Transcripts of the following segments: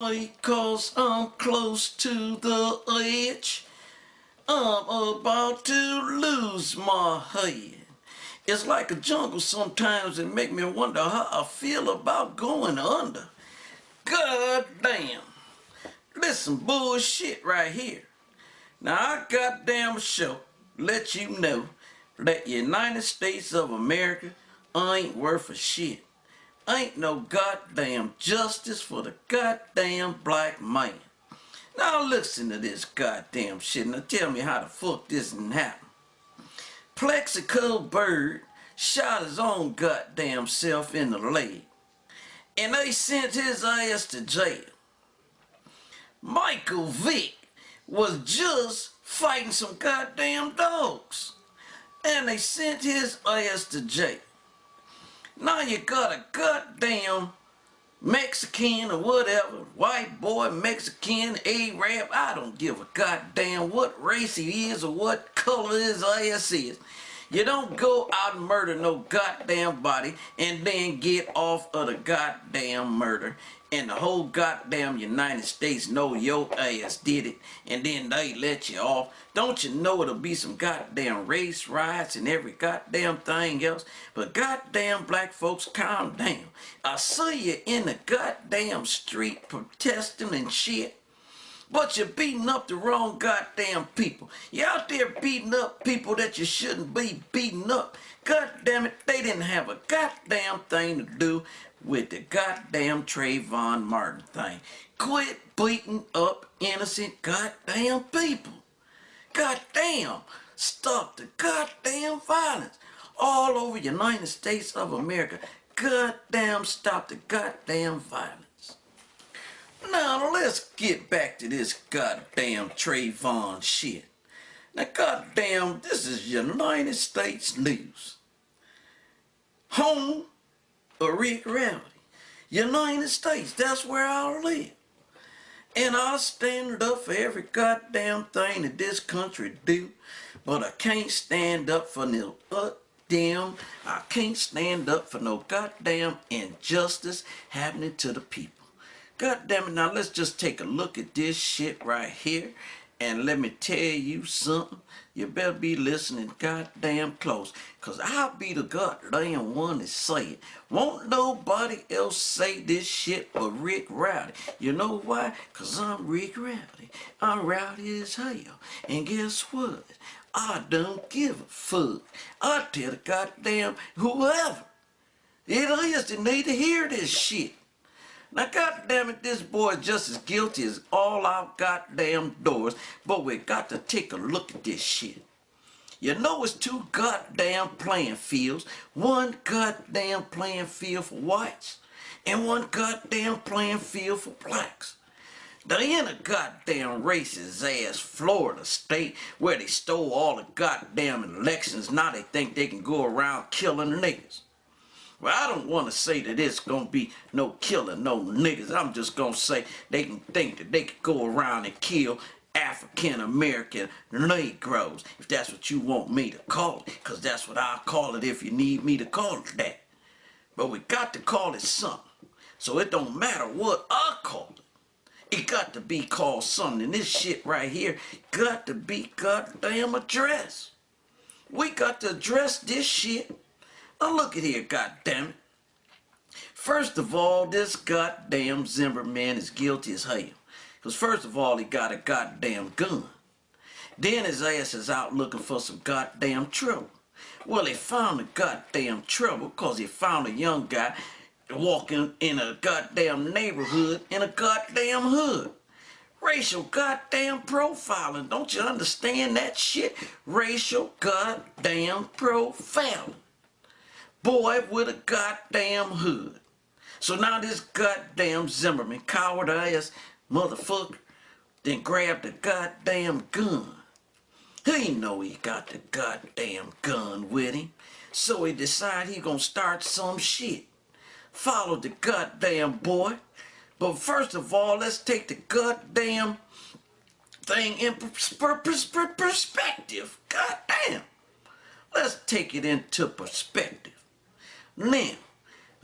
Because I'm close to the edge, I'm about to lose my head. It's like a jungle sometimes and make me wonder how I feel about going under. God damn. This some bullshit right here. Now I goddamn sure let you know that United States of America ain't worth a shit. Ain't no goddamn justice for the goddamn black man. Now listen to this goddamn shit. Now tell me how the fuck this didn't happen. Plexico Bird shot his own goddamn self in the leg. And they sent his ass to jail. Michael Vick was just fighting some goddamn dogs. And they sent his ass to jail. Now you got a goddamn Mexican or whatever, white boy, Mexican, Arab, I don't give a goddamn what race he is or what color his ass is. You don't go out and murder no goddamn body and then get off of the goddamn murder. And the whole goddamn United States know your ass did it and then they let you off. Don't you know it'll be some goddamn race riots and every goddamn thing else? But goddamn black folks, calm down. I see you in the goddamn street protesting and shit. But you're beating up the wrong goddamn people. You're out there beating up people that you shouldn't be beating up. God damn it, they didn't have a goddamn thing to do with the goddamn Trayvon Martin thing. Quit beating up innocent goddamn people. Goddamn, stop the goddamn violence all over the United States of America. Goddamn, stop the goddamn violence. Now let's get back to this goddamn Trayvon shit. Now goddamn, this is United States news. Home of Rick Rowdy. United States, that's where I live. And I'll stand up for every goddamn thing that this country do. But I can't stand up for no I can't stand up for no goddamn injustice happening to the people. God damn it, now let's just take a look at this shit right here. And let me tell you something. You better be listening goddamn close. Cause I'll be the goddamn one to say it. Won't nobody else say this shit but Rick Rowdy. You know why? Cause I'm Rick Rowdy. I'm rowdy as hell. And guess what? I don't give a fuck. I tell the goddamn whoever it is that need to hear this shit. Now goddamn it, this boy is just as guilty as all our goddamn doors, but we got to take a look at this shit. You know it's two goddamn playing fields, one goddamn playing field for whites, and one goddamn playing field for blacks. They in a goddamn racist ass Florida state where they stole all the goddamn elections, now they think they can go around killing niggas. Well, I don't want to say that it's going to be no killing, no niggas. I'm just going to say they can think that they can go around and kill African-American Negroes, if that's what you want me to call it, because that's what I'll call it if you need me to call it that. But we got to call it something, so it don't matter what I call it. It got to be called something, and this shit right here got to be goddamn addressed. We got to address this shit. Now look at here, goddammit. First of all, this goddamn Zimmerman is guilty as hell. Because first of all, he got a goddamn gun. Then his ass is out looking for some goddamn trouble. Well, he found the goddamn trouble because he found a young guy walking in a goddamn neighborhood in a goddamn hood. Racial goddamn profiling. Don't you understand that shit? Racial goddamn profiling. Boy with a goddamn hood. So now this goddamn Zimmerman, coward ass motherfucker, then grabbed the goddamn gun. He know he got the goddamn gun with him. So he decided he gonna start some shit. Followed the goddamn boy. But first of all, let's take the goddamn thing in perspective. Goddamn. Let's take it into perspective. Now,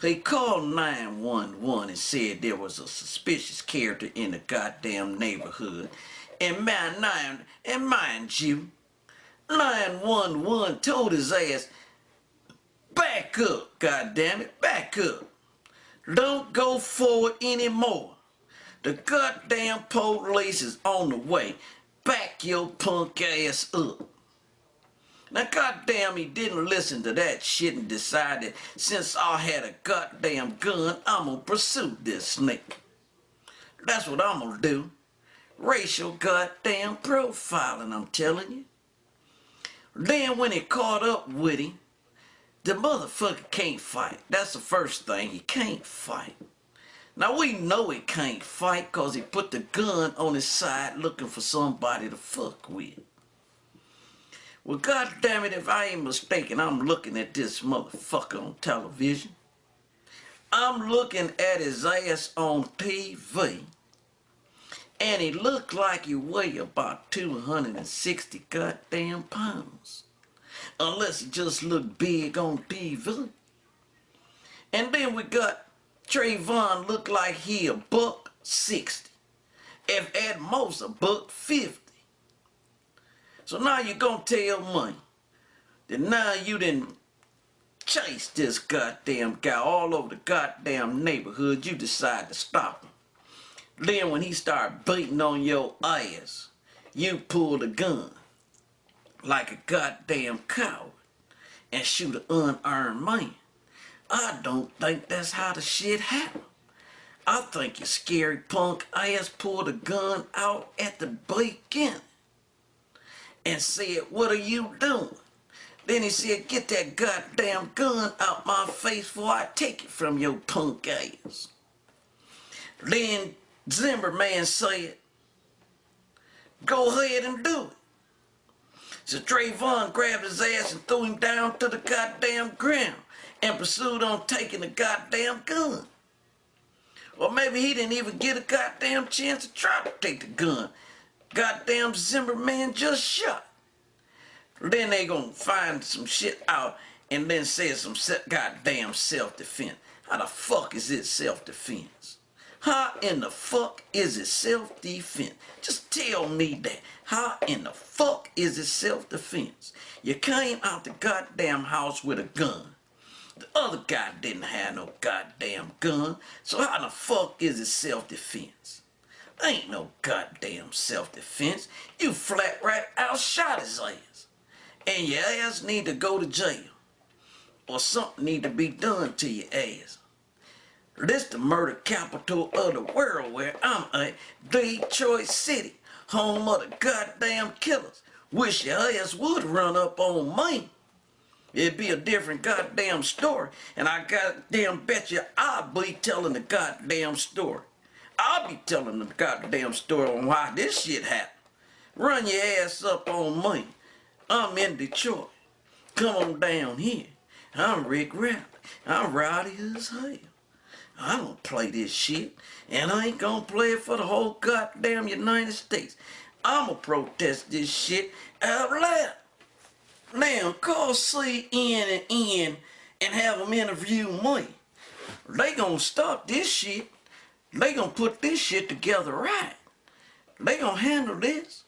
He called 911 and said there was a suspicious character in the goddamn neighborhood. And mind you, 911 told his ass, back up, goddammit, back up. Don't go forward anymore. The goddamn police is on the way. Back your punk ass up. Now goddamn, he didn't listen to that shit and decided since I had a goddamn gun, I'm gonna pursue this snake. That's what I'm gonna do. Racial goddamn profiling, I'm telling you. Then when he caught up with him, the motherfucker can't fight. That's the first thing, he can't fight. Now we know he can't fight cause he put the gun on his side looking for somebody to fuck with. Well, goddammit, if I ain't mistaken, I'm looking at this motherfucker on television. I'm looking at his ass on TV. And he looked like he weighed about 260 goddamn pounds. Unless he just looked big on TV. And then we got Trayvon look like he $160. If at most $150. So now you're gonna tell me that now you didn't chase this goddamn guy all over the goddamn neighborhood, you decide to stop him. Then when he started beating on your ass, you pulled a gun like a goddamn coward and shoot an unarmed man. I don't think that's how the shit happened. I think your scary punk ass pulled a gun out at the beginning and said, what are you doing? Then he said, get that goddamn gun out my face before I take it from your punk ass. Then Zimmerman said, go ahead and do it. So Trayvon grabbed his ass and threw him down to the goddamn ground and pursued on taking the goddamn gun. Or maybe he didn't even get a goddamn chance to try to take the gun. Goddamn Zimmerman just shot. Then they gonna find some shit out and then say some goddamn self-defense. How the fuck is it self-defense? How in the fuck is it self-defense? Just tell me that. How in the fuck is it self-defense? You came out the goddamn house with a gun. The other guy didn't have no goddamn gun. So how the fuck is it self-defense? Ain't no goddamn self-defense. You flat right out shot his ass. And your ass need to go to jail. Or something need to be done to your ass. This the murder capital of the world where I'm at, Detroit City, home of the goddamn killers. Wish your ass would run up on me. It'd be a different goddamn story, and I goddamn bet you I'll be telling the goddamn story. I'll be telling the goddamn story on why this shit happened. Run your ass up on me. I'm in Detroit. Come on down here. I'm Rick Rowdy. I'm rowdy as hell. I don't play this shit, and I ain't gonna play it for the whole goddamn United States. I'ma protest this shit out loud. Now, call CNN and have them interview me. They gonna stop this shit. They gonna put this shit together right. They gonna handle this.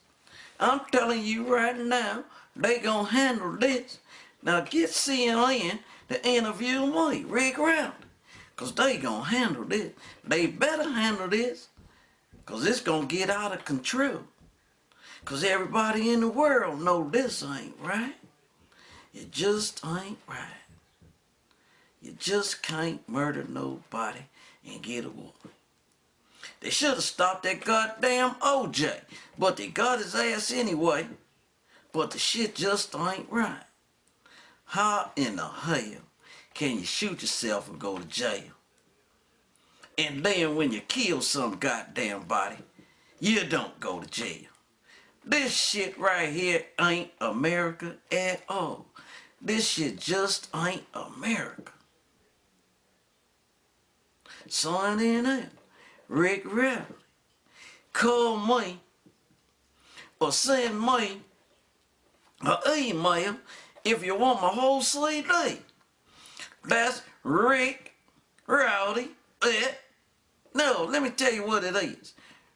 I'm telling you right now, they gonna handle this. Now get CNN to interview me, Rick Rowdy. Cause they gonna handle this. They better handle this. Cause it's gonna get out of control. Cause everybody in the world know this ain't right. It just ain't right. You just can't murder nobody and get away. They should have stopped that goddamn OJ. But they got his ass anyway. But the shit just ain't right. How in the hell can you shoot yourself and go to jail? And then when you kill some goddamn body, you don't go to jail. This shit right here ain't America at all. This shit just ain't America. Sign in there, Rick Rowdy. Call me or send me an email if you want my whole CD. That's Rick Rowdy no, let me tell you what it is.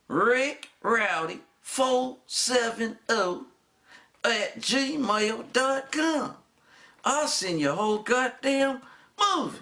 Rick Rowdy 470 at gmail.com. I'll send you a whole goddamn movie.